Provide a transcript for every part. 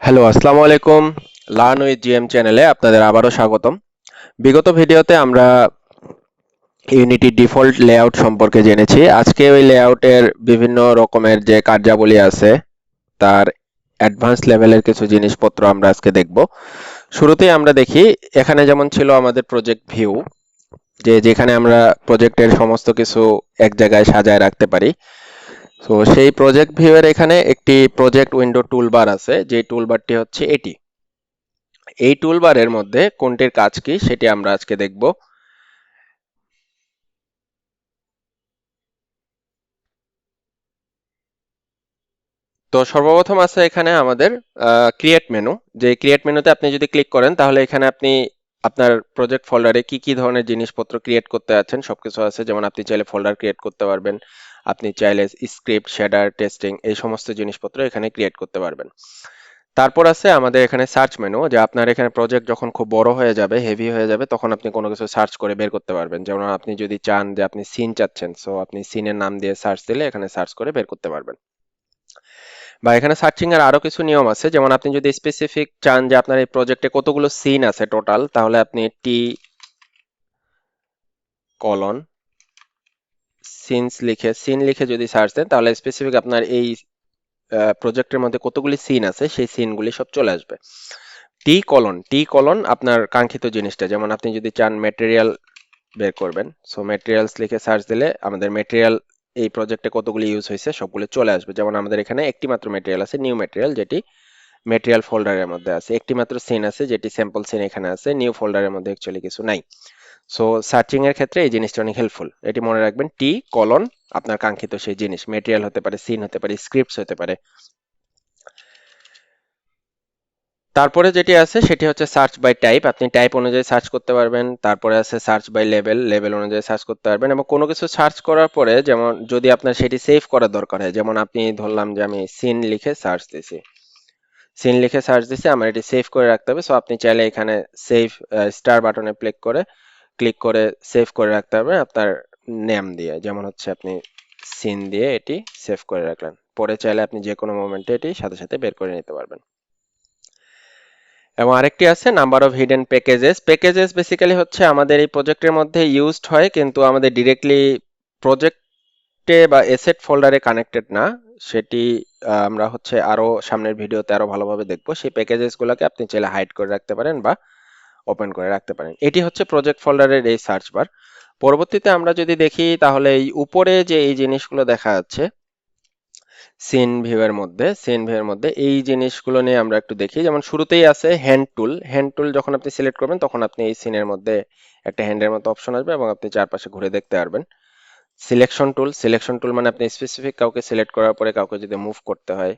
Hello, আসসালামু আলাইকুম। Learn with GM চ্যানেলে আপনাদের আবারও স্বাগতম। বিগত ভিডিওতে আমরা ইউনিটি ডিফল্ট লেআউট সম্পর্কে জেনেছি। আজকে ওই লেআউটের বিভিন্ন রকমের যে কার্যাবলী আছে তার অ্যাডভান্স লেভেলের কিছু জিনিসপত্র আমরা আজকে দেখব। শুরুতেই আমরা দেখি, এখানে যেমন ছিল আমাদের প্রজেক্ট ভিউ, যেখানে আমরা প্রজেক্টের সমস্ত কিছু এক জায়গায় সাজায় রাখতে পারি। তো সেই প্রজেক্ট ভিউ এর এখানে একটি প্রজেক্ট উইন্ডো টুলবার আছে, যে টুলবারটি হচ্ছে এটি। এই টুলবারের মধ্যে কোনটির কাজ কি সেটি আমরা আজকে দেখব। তো সর্বপ্রথম আছে এখানে আমাদের ক্রিয়েট মেনু। যে ক্রিয়েট মেনুতে আপনি যদি ক্লিক করেন তাহলে এখানে আপনি আপনার প্রজেক্ট ফোল্ডারে কি কি ধরনের জিনিসপত্র ক্রিয়েট করতে আছেন সবকিছু আছে। যেমন আপনি চাইলে ফোল্ডার ক্রিয়েট করতে পারবেন, আপনি চাইলে স্ক্রিপ্ট, শেডার, টেস্টিং এই সমস্ত জিনিসপত্র এখানে ক্রিয়েট করতে পারবেন। তারপর আছে আমাদের এখানে সার্চ মেনু, যে আপনার এখানে প্রজেক্ট যখন খুব বড় হয়ে যাবে, হেভি হয়ে যাবে, তখন আপনি কোনো কিছু সার্চ করে বের করতে পারবেন। যেমন আপনি যদি চান যে আপনি সিন চাচ্ছেন, সো আপনি সিনের নাম দিয়ে সার্চ দিলে এখানে সার্চ করে বের করতে পারবেন। বা এখানে সার্চিং এর আরো কিছু নিয়ম আছে, যেমন আপনি যদি স্পেসিফিক চান যে আপনার এই প্রজেক্টে কতগুলো সিন আছে টোটাল, তাহলে আপনি টি কলন সিন লিখে যদি সার্চ দেন তাহলে স্পেসিফিক আপনার এই প্রজেক্টের মধ্যে কতগুলি সিন আছে সেই সিনগুলি সব চলে আসবে। টি কলন আপনার কাঙ্ক্ষিত জিনিসটা, যেমন আপনি যদি চান মেটেরিয়াল বের করবেন, সো মেটেরিয়ালস লিখে সার্চ দিলে আমাদের মেটেরিয়াল এই প্রজেক্টে কতগুলি ইউজ হয়েছে সবগুলো চলে আসবে। যেমন আমাদের এখানে একটি মাত্র মেটেরিয়াল আছে, নিউ মেটেরিয়াল, যেটি মেটেরিয়াল ফোল্ডারের মধ্যে আছে। একটি মাত্র সিন আছে, যেটি স্যাম্পল সিন এখানে আছে, নিউ ফোল্ডারের মধ্যে অ্যাকচুয়ালি কিছু নাই। সো সার্চিং এর ক্ষেত্রে এই জিনিসটা অনেক হেল্পফুল, এটি মনে রাখবেন। টি কলন আপনার কাঙ্ক্ষিত সেই জিনিস, মেটেরিয়াল হতে পারে, সিন হতে পারে, স্ক্রিপ্টস হতে পারে। তারপরে যেটি আছে সেটি হচ্ছে সার্চ বাই টাইপ, আপনি টাইপ অনুযায়ী সার্চ করতে পারবেন। তারপরে আছে সার্চ বাই লেভেল, লেভেল অনুযায়ী সার্চ করতে পারবেন। এবং কোনো কিছু সার্চ করার পরে যেমন যদি আপনার সেটি সেভ করার দরকার হয়, যেমন আপনি ধরলাম যে আমি সিন লিখে সার্চ দিছি, আমার এটি সেভ করে রাখতে হবে। সো আপনি চাইলে এখানে সেভ স্টার বাটনে ক্লিক করে সেভ করে রাখতে পারবেন আপনার নেম দিয়ে। যেমন হচ্ছে আপনি সিন দিয়ে এটি সেভ করে রাখলেন, পরে চাইলে আপনি যে কোনো মোমেন্টে এটি সাথে সাথে বের করে নিতে পারবেন। এবং আরেকটি আছে number of hidden packages. Packages basically হচ্ছে আমাদের এই প্রজেক্টের মধ্যে ইউজড হয়, কিন্তু আমাদের ডিরেক্টলি প্রজেক্টে বা এসেট ফোল্ডারে কানেক্টেড না। সেটি আমরা হচ্ছে আরো সামনের ভিডিওতে আরো ভালোভাবে দেখবো। সেই প্যাকেজেস গুলোকে আপনি চাইলে হাইড করে রাখতে পারেন বা ওপেন করে রাখতে পারেন। এটি হচ্ছে প্রজেক্ট ফোল্ডারের এই সার্চ বার। পরবর্তীতে আমরা যদি দেখি তাহলে এই উপরে যে এই জিনিসগুলো দেখা যাচ্ছে সিন ভিউয়ের মধ্যে এই জিনিসগুলো নিয়ে আমরা একটু দেখি। যেমন শুরুতেই আছে হ্যান্ড টুল যখন আপনি সিলেক্ট করবেন তখন আপনি এই সিনের মধ্যে একটা হ্যান্ডের মতো অপশন আসবে এবং আপনি চারপাশে ঘুরে দেখতে পারবেন। সিলেকশন টুল মানে আপনি স্পেসিফিক কাউকে সিলেক্ট করার পরে কাউকে যদি মুভ করতে হয়,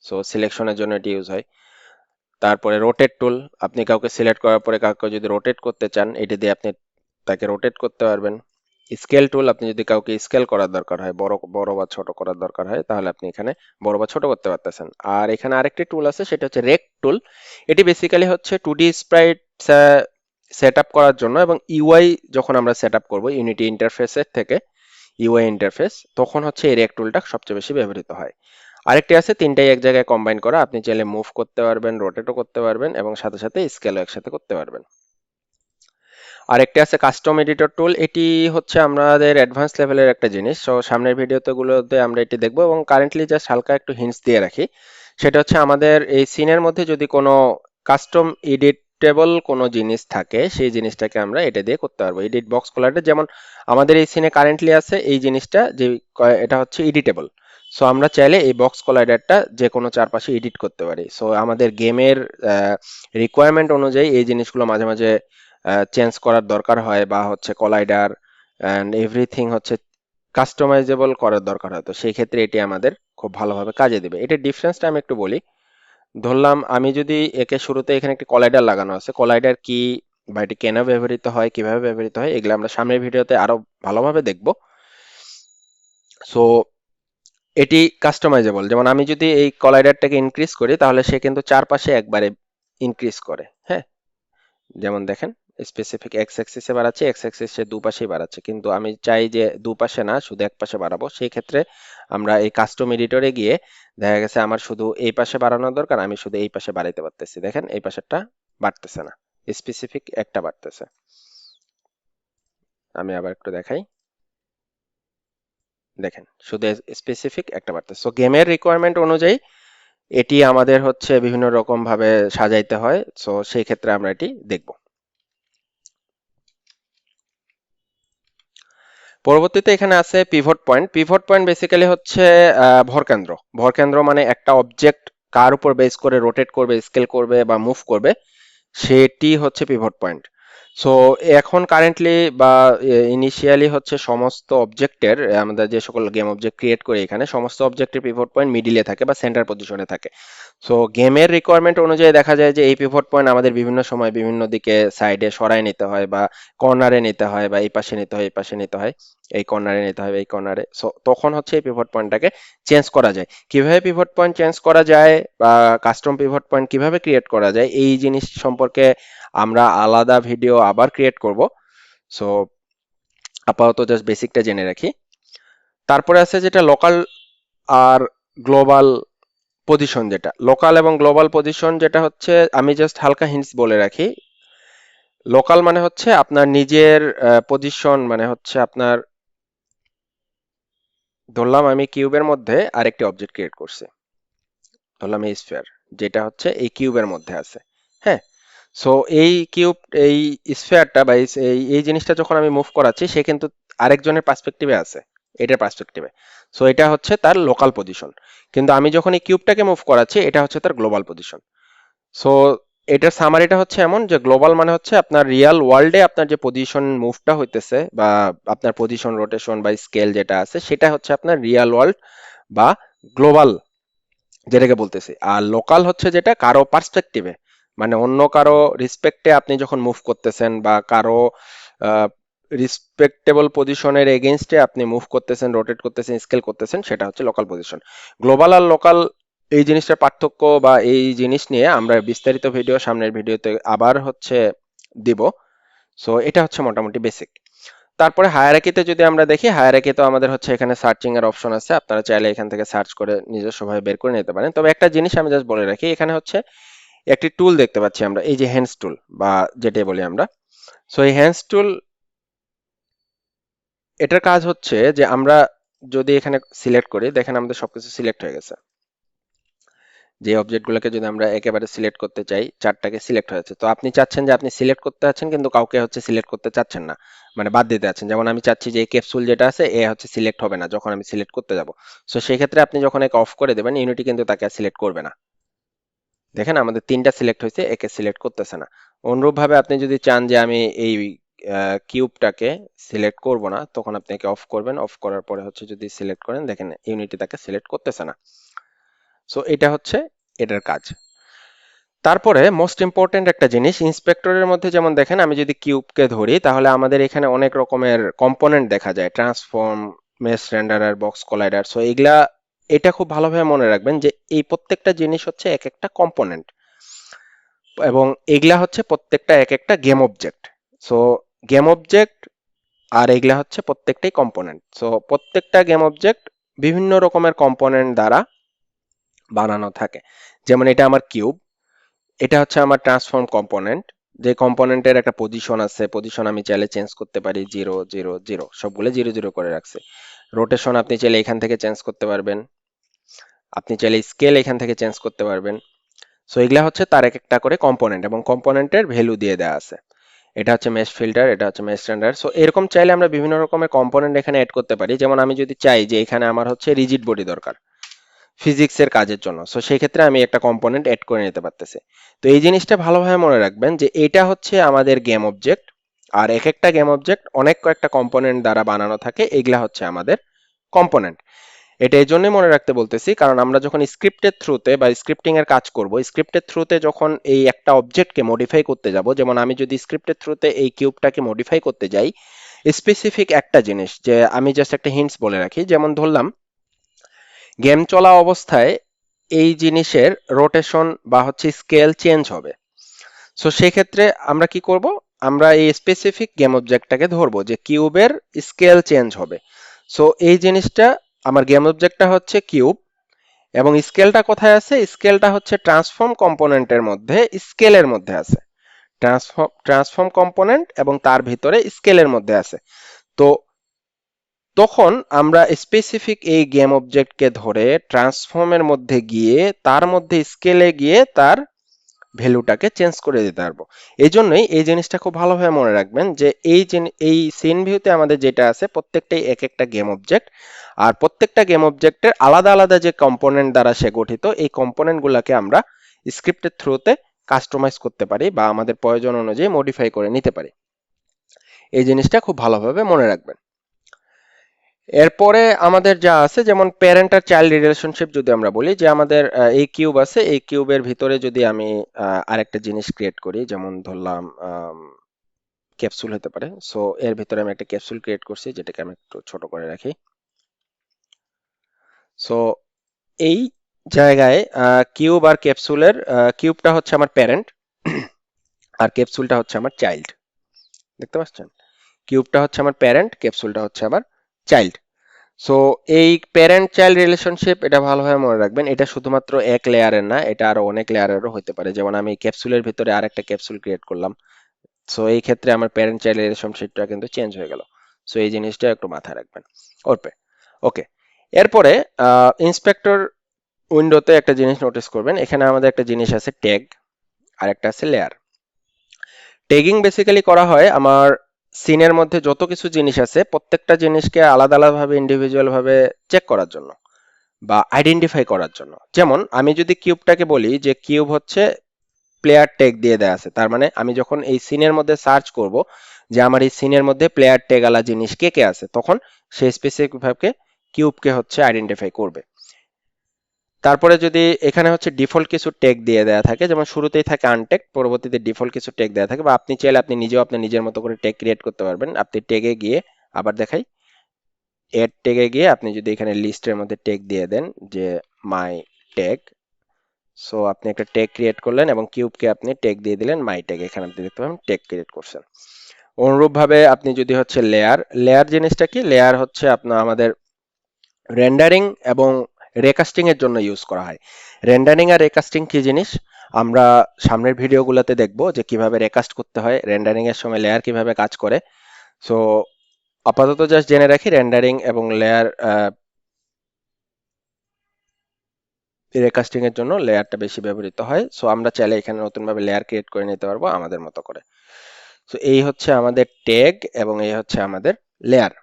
সো সিলেকশনের জন্য এটি ইউজ হয়। তারপরে রোটেট টুল, আপনি কাউকে সিলেক্ট করার পরে কাউকে যদি রোটেট করতে চান, এটি দিয়ে আপনি তাকে রোটেট করতে পারবেন। স্কেল টুল, আপনি যদি কাউকে স্কেল করার দরকার হয়, বড় বড় বা ছোট করার দরকার হয়, তাহলে আপনি এখানে বড় বা ছোট করতে পারতেছেন। আর এখানে আরেকটি টুল আছে, সেটা হচ্ছে রেক টুল। এটি বেসিক্যালি হচ্ছে 2D স্প্রাইট সেট আপ করার জন্য, এবং ইউআই যখন আমরা সেট আপ করবো ইউনিটি ইন্টারফেসের থেকে, ইউআই ইন্টারফেস, তখন হচ্ছে এই রেক টুলটা সবচেয়ে বেশি ব্যবহৃত হয়। আরেকটি আছে তিনটাই এক জায়গায় কম্বাইন করা, আপনি চাইলে মুভ করতে পারবেন, রোটেটও করতে পারবেন এবং সাথে সাথে স্কেলও একসাথে করতে পারবেন। আরেকটি আছে কাস্টম এডিটর টুল, এটি হচ্ছে আমাদের অ্যাডভান্স লেভেলের একটা জিনিস। সো সামনের ভিডিওতে গুলোতে আমরা এটি দেখবো, এবং কারেন্টলি জাস্ট হালকা একটু হিন্টস দিয়ে রাখি। সেটা হচ্ছে আমাদের এই সিনের মধ্যে যদি কোনো কাস্টম এডিটেবল কোনো জিনিস থাকে, সেই জিনিসটাকে আমরা এটা দিয়ে করতে পারবো। এডিট বক্স কোলারে যেমন আমাদের এই সিনে কারেন্টলি আছে এই জিনিসটা, যে এটা হচ্ছে এডিটেবল। সো আমরা চাইলে এই বক্স কোলাইডারটা যে কোনো চারপাশে এডিট করতে পারি। সো আমাদের গেমের রিকোয়ারমেন্ট অনুযায়ী এই জিনিসগুলো মাঝে মাঝে চেঞ্জ করার দরকার হয়, বা হচ্ছে কলাইডার অ্যান্ড এভরিথিং হচ্ছে কাস্টমাইজেবল করার দরকার হয়। তো সেই ক্ষেত্রে এটি আমাদের খুব ভালোভাবে কাজে দিবে। এটার ডিফারেন্সটা আমি একটু বলি। ধরলাম আমি যদি একে শুরুতে এখানে একটি কলাইডার লাগানো আছে, কলাইডার কি বা এটি কেন ব্যবহৃত হয়, কিভাবে ব্যবহৃত হয়, এগুলো আমরা সামনের ভিডিওতে আরো ভালোভাবে দেখব। সো এটি কাস্টমাইজেবল, যেমন আমি যদি এই কলাইডারটাকে ইনক্রিজ করি তাহলে সে কিন্তু চারপাশে একবারে ইনক্রিজ করে। হ্যাঁ, যেমন দেখেন স্পেসিফিক এক্স অ্যাক্সিসে বাড়াচ্ছি, এক্স অ্যাক্সিসের দুপাশেই বাড়াচ্ছে, কিন্তু আমি চাই যে দুপাশে না শুধু এক পাশে বাড়াবো। সেই ক্ষেত্রে আমরা এই কাস্টম এডিটরে গিয়ে দেখা গেছে আমার শুধু এই পাশে বাড়ানোর দরকার, আমি শুধু এই পাশে বাড়াইতে পারতেছি। দেখেন এই পাশেরটা বাড়তেছে না, স্পেসিফিক একটা বাড়তেছে। আমি আবার একটু দেখাই, দেখেন শুধু স্পেসিফিক একটা বাড়তেছে। সো গেমের রিকোয়ারমেন্ট অনুযায়ী এটি আমাদের হচ্ছে বিভিন্ন রকম ভাবে সাজাইতে হয়। সো সেই ক্ষেত্রে আমরা এটি দেখব। পরবর্তীতে এখানে আছে pivot point. Pivot point basically হচ্ছে ভরকেন্দ্র। ভরকেন্দ্র মানে একটা অবজেক্ট কার উপর বেস করে রোটেট করবে, স্কেল করবে বা মুভ করবে, সেটি হচ্ছে পিভট পয়েন্ট। সো এখন কারেন্টলি বা ইনিশিয়ালি হচ্ছে সমস্ত অবজেক্টের, আমাদের যে সকল গেম অবজেক্ট ক্রিয়েট করে এখানে সমস্ত অবজেক্টের পিভট পয়েন্ট মিডিলে থাকে বা সেন্টার পজিশনে থাকে। সো গেমের রিকোয়ারমেন্ট অনুযায়ী দেখা যায় যে এই পিভট পয়েন্ট আমাদের বিভিন্ন সময় বিভিন্ন দিকে সাইডে সরায় নিতে হয়, বা কর্নারে নিতে হয়, বা এই পাশে নিতে হয়, এই পাশে নিতে হয়, এই কর্নারে নিতে হয়, এই কর্নারে। সো তখন হচ্ছে এই পিভট পয়েন্টটাকে চেঞ্জ করা যায়। কিভাবে পিভট পয়েন্ট চেঞ্জ করা যায় বা কাস্টম পিভট পয়েন্ট কিভাবে ক্রিয়েট করা যায়, এই জিনিস সম্পর্কে আমরা আলাদা ভিডিও আবার ক্রিয়েট করব। সো আপাতত জাস্ট বেসিকটা জেনে রাখি। তারপরে আছে যেটা লোকাল আর গ্লোবাল পজিশন। যেটা লোকাল এবং গ্লোবাল পজিশন যেটা হচ্ছে, আমি জাস্ট হালকা হিন্টস বলে রাখি। লোকাল মানে হচ্ছে আপনার নিজের পজিশন, মানে হচ্ছে আপনার, ধরলাম আমি কিউবের মধ্যে আরেকটি অবজেক্ট ক্রিয়েট করছি, ধরলাম এই স্ফিয়ার, যেটা হচ্ছে এই কিউবের মধ্যে আছে। হ্যাঁ, সো এই কিউব, এই স্ফিয়ারটা বা এই এই জিনিসটা যখন আমি মুভ করাচ্ছি, সে কিন্তু আরেকজনের পার্সপেক্টিভে আছে, এটার পার্সপেক্টিভে। সো এটা হচ্ছে তার লোকাল পজিশন। কিন্তু আমি যখন এই কিউবটাকে মুভ করাচ্ছি, এটা হচ্ছে তার গ্লোবাল পজিশন। সো এটার সামারিটা হচ্ছে এমন যে গ্লোবাল মানে হচ্ছে আপনার রিয়াল ওয়ার্ল্ডে আপনার যে পজিশন মুভটা হইতেছে, বা আপনার পজিশন রোটেশন বা স্কেল যেটা আছে, সেটা হচ্ছে আপনার রিয়াল ওয়ার্ল্ড বা গ্লোবাল যেটাকে বলতেছি। আর লোকাল হচ্ছে যেটা কারো পার্সপেক্টিভে, মানে অন্য কারো রিসপেক্টে আপনি যখন মুভ করতেছেন, বা কারো রিসপেক্টেবল পজিশনের এগেনস্টে আপনি মুভ করতেছেন, রোটেট করতেছেন, স্কেল করতেছেন, সেটা হচ্ছে লোকাল পজিশন। গ্লোবাল আর লোকাল এই জিনিসটার পার্থক্য বা এই জিনিস নিয়ে আমরা বিস্তারিত ভিডিও সামনের ভিডিওতে আবার হচ্ছে দিব। সো এটা হচ্ছে মোটামুটি বেসিক। তারপরে হায়ারাকিতে যদি আমরা দেখি, হায়ারাকি তো আমাদের হচ্ছে এখানে সার্চিং এর অপশন আছে, আপনারা চাইলে এখান থেকে সার্চ করে নিজস্বভাবে বের করে নিতে পারেন। তবে একটা জিনিস আমি জাস্ট বলে রাখি, এখানে হচ্ছে একটি টুল দেখতে পাচ্ছি আমরা, এই যে হ্যান্ডস টুল বা যেটাই বলি আমরা। সো এই হ্যান্ডস টুল, এটার কাজ হচ্ছে যে আমরা যদি এখানে সিলেক্ট করি, দেখেন আমাদের সবকিছু সিলেক্ট হয়ে গেছে। যে অবজেক্টগুলোকে যদি আমরা একেবারে সিলেক্ট করতে চাই, চারটাকে সিলেক্ট হয়েছে। তো আপনি চাচ্ছেন যে আপনি সিলেক্ট করতে চাচ্ছেন, কিন্তু কাউকে হচ্ছে সিলেক্ট করতে চাচ্ছেন না, মানে বাদ দিতে চাচ্ছেন। যেমন আমি চাচ্ছি যে এই ক্যাপসুল যেটা আছে, এ হচ্ছে সিলেক্ট হবে না যখন আমি সিলেক্ট করতে যাব। সো সেই ক্ষেত্রে আপনি যখন একে অফ করে দেবেন, ইউনিটি কিন্তু তাকে সিলেক্ট করবে না। দেখেন আমাদের তিনটা সিলেক্ট হয়েছে, একে সিলেক্ট করতেছে না। অনুরূপভাবে আপনি যদি চান যে আমি এই কিউবটাকে সিলেক্ট করব না, তখন আপনি একে অফ করবেন। অফ করার পরে হচ্ছে যদি সিলেক্ট করেন, দেখেন ইউনিটি তাকে সিলেক্ট করতেছে না। সো এটা হচ্ছে এটার কাজ। তারপরে মোস্ট ইম্পর্টেন্ট একটা জিনিস, ইন্সপেক্টরের মধ্যে যেমন দেখেন, আমি যদি কিউবকে ধরি, তাহলে আমাদের এখানে অনেক রকমের কম্পোনেন্ট দেখা যায়, transform, mesh renderer, box collider. So এগুলা, এটা খুব ভালোভাবে মনে রাখবেন যে এই প্রত্যেকটা জিনিস হচ্ছে এক একটা কম্পোনেন্ট, এবং এগুলা হচ্ছে প্রত্যেকটা এক একটা game object. So game object আর এগুলা হচ্ছে প্রত্যেকটাই কম্পোনেন্ট। সো প্রত্যেকটা গেম অবজেক্ট বিভিন্ন রকমের কম্পোনেন্ট দ্বারা বানানো থাকে। যেমন এটা আমার কিউব, এটা হচ্ছে আমার ট্রান্সফর্ম কম্পোনেন্ট, যে কম্পোনেন্টের একটা পজিশন আছে, পজিশন আমি চাইলে চেঞ্জ করতে পারি, 0 0 0, সবগুলো 0 0 করে রাখছে। রোটেশন আপনি চাইলে এখান থেকে চেঞ্জ করতে পারবেন, আপনি চাইলে স্কেল এখান থেকে চেঞ্জ করতে পারবেন। সো এগুলা হচ্ছে তার এক একটা করে কম্পোনেন্ট, এবং কম্পোনেন্টের ভ্যালু দিয়ে দেওয়া আছে। এটা হচ্ছে মেশ ফিল্টার, এটা হচ্ছে মেশ স্ট্যান্ডার্ড। সো এরকম চাইলে আমরা বিভিন্ন রকমের কম্পোনেন্ট এখানে অ্যাড করতে পারি। যেমন আমি যদি চাই যে এখানে আমার হচ্ছে রিজিড বডি দরকার ফিজিক্সের কাজের জন্য, সো সেই ক্ষেত্রে আমি একটা কম্পোনেন্ট অ্যাড করে নিতে পারতেছি। তো এই জিনিসটা ভালোভাবে মনে রাখবেন যে এটা হচ্ছে আমাদের গেম অবজেক্ট, আর এক একটা গেম অবজেক্ট অনেক কয়েকটা কম্পোনেন্ট দ্বারা বানানো থাকে, এগুলা হচ্ছে আমাদের কম্পোনেন্ট। এটা এই জন্যই মনে রাখতে বলতেছি, কারণ আমরা যখন স্ক্রিপ্টের থ্রুতে বা স্ক্রিপ্টিং এর কাজ করব, স্ক্রিপ্টের থ্রুতে যখন এই একটা অবজেক্টকে মডিফাই করতে যাব, যেমন আমি যদি স্ক্রিপ্টের থ্রুতে এই কিউবটাকে মডিফাই করতে যাই, স্পেসিফিক একটা জিনিস, যে আমি জাস্ট একটা হিন্টস বলে রাখি, যেমন ধরলাম গেম চলা অবস্থায় এই জিনিসের রোটেশন বা হচ্ছে স্কেল চেঞ্জ হবে। সো সেক্ষেত্রে আমরা কি করব, আমরা এই স্পেসিফিক গেম অবজেক্টটাকে ধরবো যে কিউবের স্কেল চেঞ্জ হবে। সো এই জিনিসটা, আমার গেম অবজেক্টটা হচ্ছে কিউব এবং স্কেলটা কোথায় আছে? স্কেলটা হচ্ছে ট্রান্সফর্ম কম্পোনেন্টের মধ্যে, স্কেলের মধ্যে আছে। ট্রান্সফর্ম কম্পোনেন্ট এবং তার ভিতরে স্কেলের মধ্যে আছে। তো তখন আমরা স্পেসিফিক এই গেম অবজেক্টকে ধরে ট্রান্সফর্মের মধ্যে গিয়ে তার মধ্যে স্কেলে গিয়ে তার ভ্যালুটাকে চেঞ্জ করে দিতে পারবো। এই জন্যই এই জিনিসটা খুব ভালোভাবে মনে রাখবেন যে এই সিন ভিউতে আমাদের যেটা আছে প্রত্যেকটাই এক একটা গেম অবজেক্ট, আর প্রত্যেকটা গেম অবজেক্টের আলাদা আলাদা যে কম্পোনেন্ট দ্বারা সে গঠিত, এই কম্পোনেন্ট গুলাকে আমরা স্ক্রিপ্টের থ্রুতে কাস্টমাইজ করতে পারি বা আমাদের প্রয়োজন অনুযায়ী মডিফাই করে নিতে পারি। এই জিনিসটা খুব ভালোভাবে মনে রাখবেন। এরপরে আমাদের যা আছে, যেমন প্যারেন্ট আর চাইল্ড রিলেশনশিপ যদি আমরা বলি, যে আমাদের এই কিউব আছে, এই কিউবের ভিতরে যদি আমি আরেকটা জিনিস ক্রিয়েট করি, যেমন ধরলাম ক্যাপসুল হতে পারে। সো এর ভিতরে আমি একটা ক্যাপসুল ক্রিয়েট করছি, যেটাকে আমি একটু ছোট করে রাখি। সো এই জায়গায় কিউব আর ক্যাপসুলের, কিউবটা হচ্ছে আমার প্যারেন্ট আর ক্যাপসুলটা হচ্ছে আমার চাইল্ড। দেখতে পাচ্ছেন? কিউবটা হচ্ছে আমার প্যারেন্ট, ক্যাপসুলটা হচ্ছে আমার চাইল্ড। সো এই প্যারেন্ট চাইল্ড রিলেশনশিপ, এটা ভালোভাবে মনে রাখবেন, এটা শুধুমাত্র এক লেয়ারের না, এটা আরো অনেক লেয়ারেরও হতে পারে। যেমন আমি ক্যাপসুলের ভিতরে আরেকটা ক্যাপসুল ক্রিয়েট করলাম, সো এই ক্ষেত্রে আমার প্যারেন্ট চাইল্ড রিলেশনশিপটা কিন্তু চেঞ্জ হয়ে গেল। সো এই জিনিসটা একটু মাথায় রাখবেন। ওকে, ওকে। এরপরে ইন্সপেক্টর উইন্ডোতে একটা জিনিস নোটিস করবেন, এখানে আমাদের একটা জিনিস আছে ট্যাগ আর একটা আছে লেয়ার। ট্যাগিং বেসিক্যালি করা হয় আমার সিনের মধ্যে যত কিছু জিনিস আছে প্রত্যেকটা জিনিসকে আলাদা আলাদা ভাবে, ইন্ডিভিজুয়াল ভাবে চেক করার জন্য বা আইডেন্টিফাই করার জন্য। যেমন আমি যদি কিউবটাকে বলি যে কিউব হচ্ছে প্লেয়ার ট্যাগ দিয়ে দেয়া আছে, তার মানে আমি যখন এই সিনের মধ্যে সার্চ করব যে আমার এই সিনের মধ্যে প্লেয়ার ট্যাগ আলা জিনিস কে কে আছে, তখন সে স্পেসিফিক ভাবে কিউবকে হচ্ছে আইডেন্টিফাই করবে। তারপরে যদি এখানে হচ্ছে ডিফল্ট কিছু ট্যাগ দিয়ে দেয়া থাকে, যেমন শুরুতেই থাকে আনট্যাগ, পরবর্তীতে ডিফল্ট কিছু ট্যাগ দেয়া থাকে, বা আপনি চাইলে আপনি নিজেও আপনার নিজের মতো করে ট্যাগ ক্রিয়েট করতে পারবেন। আপনি ট্যাগে গিয়ে, আবার দেখাই, এড ট্যাগে গিয়ে আপনি যদি এখানে লিস্টের মধ্যে ট্যাগ দিয়ে দেন যে মাই ট্যাগ, সো আপনি একটা ট্যাগ ক্রিয়েট করলেন এবং কিউবকে আপনি ট্যাগ দিয়ে দিলেন মাই ট্যাগ, এখানে আপনি দেখতে পাবেন ট্যাগ ক্রিয়েট করছেন। অনুরূপভাবে আপনি যদি হচ্ছে লেয়ার, লেয়ার জিনিসটা কি? লেয়ার হচ্ছে আপনার আমাদের রেন্ডারিং এবং রেকাস্টিং এর জন্য ইউজ করা হয়। রেন্ডারিং আর রেকাস্টিং কি জিনিস আমরা সামনের ভিডিওগুলোতে দেখব, যে কিভাবে রেকাস্ট করতে হয়, রেন্ডারিং এর সময় লেয়ার কিভাবে কাজ করে। সো আপাতত জাস্ট জেনে রাখি, রেন্ডারিং এবং লেয়ার রেকাস্টিং এর জন্য লেয়ারটা বেশি ব্যবহৃত হয়। সো আমরা চাইলে এখানে নতুন ভাবে লেয়ার ক্রিয়েট করে নিতে পারবো আমাদের মতো করে। সো এই হচ্ছে আমাদের ট্যাগ এবং এই হচ্ছে আমাদের লেয়ার।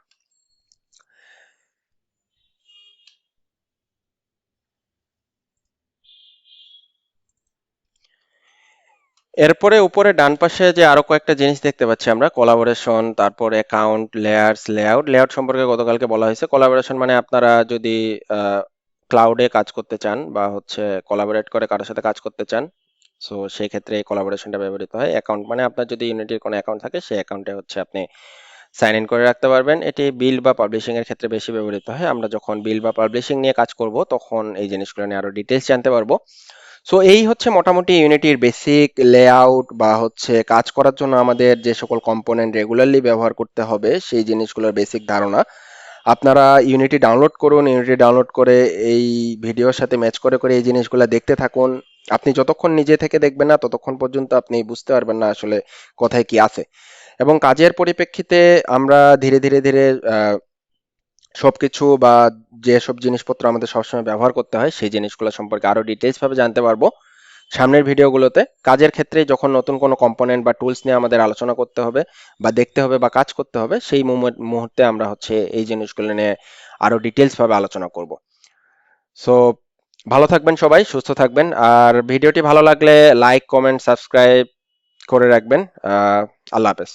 এরপরে উপরে ডান পাশে যে আরো কয়েকটা জিনিস দেখতে পাচ্ছি আমরা, কোলাবোরেশন, তারপর অ্যাকাউন্ট, লেয়ার্স, লেআউট। লেআউট সম্পর্কে গতকালকে বলা হয়েছে। কোলাবোরেশন মানে আপনারা যদি ক্লাউডে কাজ করতে চান বা হচ্ছে কোলাবোরেট করে কারোর সাথে কাজ করতে চান, সো সেই ক্ষেত্রে এই কোলাবোরেশনটা ব্যবহৃত হয়। অ্যাকাউন্ট মানে আপনার যদি ইউনিটির কোনো অ্যাকাউন্ট থাকে, সেই অ্যাকাউন্টে হচ্ছে আপনি সাইন ইন করে রাখতে পারবেন। এটি বিল্ড বা পাবলিশিং এর ক্ষেত্রে বেশি ব্যবহৃত হয়। আমরা যখন বিল্ড বা পাবলিশিং নিয়ে কাজ করব তখন এই জিনিসগুলো নিয়ে আরো ডিটেলস জানতে পারবো। সো এই হচ্ছে মোটামুটি ইউনিটির বেসিক লেআউট বা হচ্ছে কাজ করার জন্য আমাদের যে সকল কম্পোনেন্ট রেগুলারলি ব্যবহার করতে হবে সেই জিনিসগুলোর বেসিক ধারণা। আপনারা ইউনিটি ডাউনলোড করুন, ইউনিটি ডাউনলোড করে এই ভিডিওর সাথে ম্যাচ করে করে এই জিনিসগুলো দেখতে থাকুন। আপনি যতক্ষণ নিজে থেকে দেখবেন না ততক্ষণ পর্যন্ত আপনি বুঝতে পারবেন না আসলে কোথায় কি আছে। এবং কাজের পরিপ্রেক্ষিতে আমরা ধীরে ধীরে ধীরে সবকিছু বা যেসব জিনিসপত্র আমাদের সবসময় ব্যবহার করতে হয় সেই জিনিসগুলো সম্পর্কে আরো ডিটেইলস ভাবে জানতে পারবো সামনের ভিডিওগুলোতে। কাজের ক্ষেত্রে যখন নতুন কোনো কম্পোনেন্ট বা টুলস নিয়ে আমাদের আলোচনা করতে হবে বা দেখতে হবে বা কাজ করতে হবে, সেই মুহূর্তে আমরা হচ্ছে এই জিনিসগুলো নিয়ে আরো ডিটেইলস ভাবে আলোচনা করব। সো ভালো থাকবেন সবাই, সুস্থ থাকবেন, আর ভিডিওটি ভালো লাগলে লাইক, কমেন্ট, সাবস্ক্রাইব করে রাখবেন। আল্লাহ হাফেজ।